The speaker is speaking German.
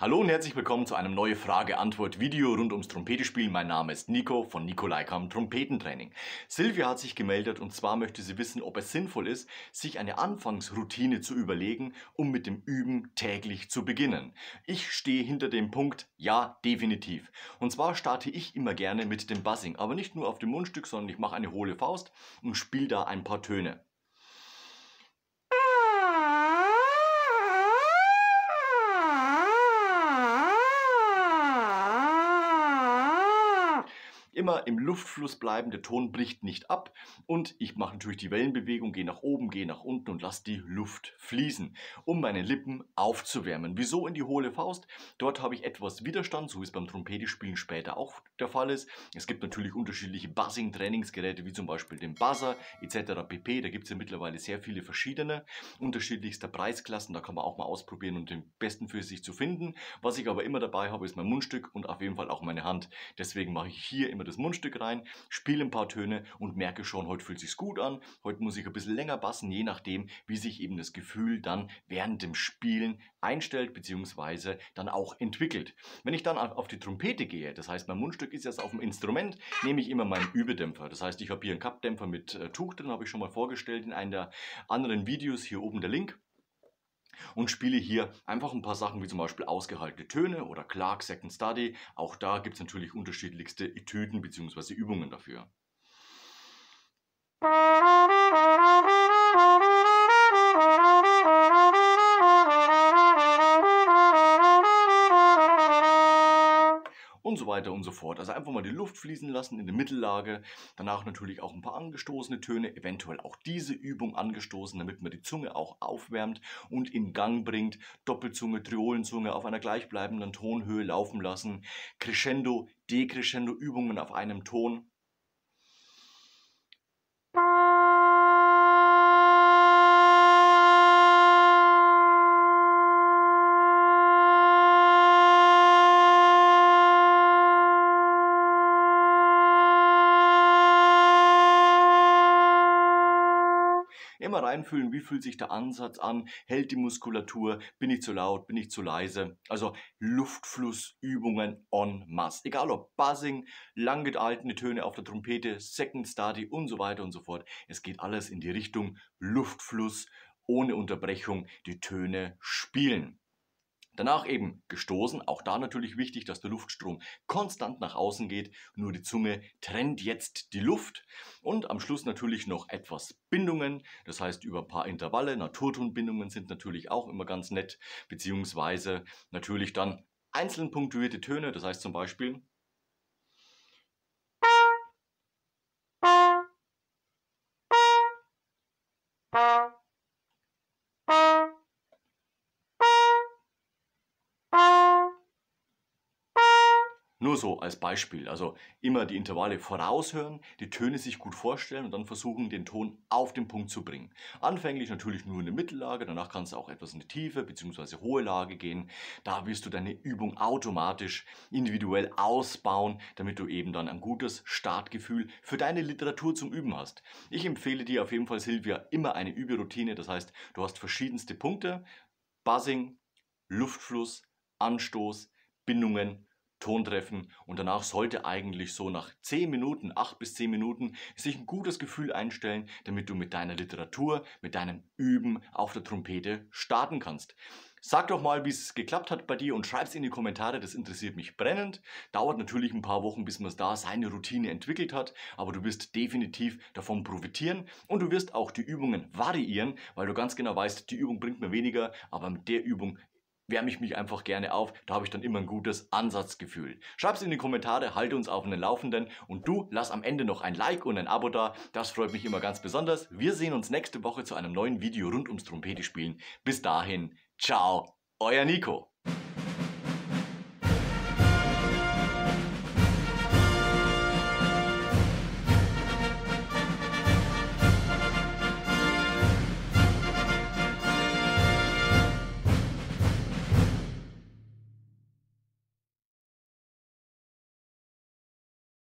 Hallo und herzlich willkommen zu einem neuen Frage-Antwort-Video rund ums Trompetespielen. Mein Name ist Nico von Nico Leikam Trompetentraining. Silvia hat sich gemeldet und zwar möchte sie wissen, ob es sinnvoll ist, sich eine Anfangsroutine zu überlegen, um mit dem Üben täglich zu beginnen. Ich stehe hinter dem Punkt, ja, definitiv. Und zwar starte ich immer gerne mit dem Buzzing, aber nicht nur auf dem Mundstück, sondern ich mache eine hohle Faust und spiele da ein paar Töne. Immer im Luftfluss bleiben, der Ton bricht nicht ab und ich mache natürlich die Wellenbewegung, gehe nach oben, gehe nach unten und lasse die Luft fließen, um meine Lippen aufzuwärmen. Wieso in die hohle Faust? Dort habe ich etwas Widerstand, so wie es beim Trompetespielen später auch der Fall ist. Es gibt natürlich unterschiedliche Buzzing-Trainingsgeräte, wie zum Beispiel den Buzzer etc. pp. Da gibt es ja mittlerweile sehr viele verschiedene, unterschiedlichster Preisklassen. Da kann man auch mal ausprobieren und den besten für sich zu finden. Was ich aber immer dabei habe, ist mein Mundstück und auf jeden Fall auch meine Hand. Deswegen mache ich hier immer das Mundstück rein, spiele ein paar Töne und merke schon, heute fühlt es sich gut an, heute muss ich ein bisschen länger bassen, je nachdem, wie sich eben das Gefühl dann während dem Spielen einstellt bzw. dann auch entwickelt. Wenn ich dann auf die Trompete gehe, das heißt mein Mundstück ist jetzt auf dem Instrument, nehme ich immer meinen Übedämpfer. Das heißt, ich habe hier einen Kappdämpfer mit Tuch drin, habe ich schon mal vorgestellt in einem der anderen Videos, hier oben der Link. Und spiele hier einfach ein paar Sachen wie zum Beispiel ausgehaltene Töne oder Clark Second Study. Auch da gibt es natürlich unterschiedlichste Etüden bzw. Übungen dafür. Und so weiter und so fort. Also einfach mal die Luft fließen lassen in der Mittellage. Danach natürlich auch ein paar angestoßene Töne, eventuell auch diese Übung angestoßen, damit man die Zunge auch aufwärmt und in Gang bringt. Doppelzunge, Triolenzunge auf einer gleichbleibenden Tonhöhe laufen lassen. Crescendo, Decrescendo Übungen auf einem Ton. Immer reinfühlen, wie fühlt sich der Ansatz an, hält die Muskulatur, bin ich zu laut, bin ich zu leise. Also Luftflussübungen en masse. Egal ob Buzzing, lang gehaltene Töne auf der Trompete, Second Study und so weiter und so fort. Es geht alles in die Richtung Luftfluss, ohne Unterbrechung die Töne spielen. Danach eben gestoßen, auch da natürlich wichtig, dass der Luftstrom konstant nach außen geht, nur die Zunge trennt jetzt die Luft und am Schluss natürlich noch etwas Bindungen, das heißt über ein paar Intervalle, Naturtonbindungen sind natürlich auch immer ganz nett, beziehungsweise natürlich dann einzeln punktuierte Töne, das heißt zum Beispiel nur so als Beispiel, also immer die Intervalle voraushören, die Töne sich gut vorstellen und dann versuchen, den Ton auf den Punkt zu bringen. Anfänglich natürlich nur in der Mittellage, danach kannst du auch etwas in die tiefe bzw. hohe Lage gehen. Da wirst du deine Übung automatisch individuell ausbauen, damit du eben dann ein gutes Startgefühl für deine Literatur zum Üben hast. Ich empfehle dir auf jeden Fall, Silvia, immer eine Überoutine, das heißt, du hast verschiedenste Punkte, Buzzing, Luftfluss, Anstoß, Bindungen, Tontreffen und danach sollte eigentlich so nach 10 Minuten, 8 bis 10 Minuten sich ein gutes Gefühl einstellen, damit du mit deiner Literatur, mit deinem Üben auf der Trompete starten kannst. Sag doch mal, wie es geklappt hat bei dir und schreib es in die Kommentare, das interessiert mich brennend. Dauert natürlich ein paar Wochen, bis man da seine Routine entwickelt hat, aber du wirst definitiv davon profitieren und du wirst auch die Übungen variieren, weil du ganz genau weißt, die Übung bringt mir weniger, aber mit der Übung wärme ich mich einfach gerne auf, da habe ich dann immer ein gutes Ansatzgefühl. Schreib es in die Kommentare, halte uns auf den Laufenden und du lass am Ende noch ein Like und ein Abo da, das freut mich immer ganz besonders. Wir sehen uns nächste Woche zu einem neuen Video rund ums Trompetespielen. Bis dahin, ciao, euer Nico.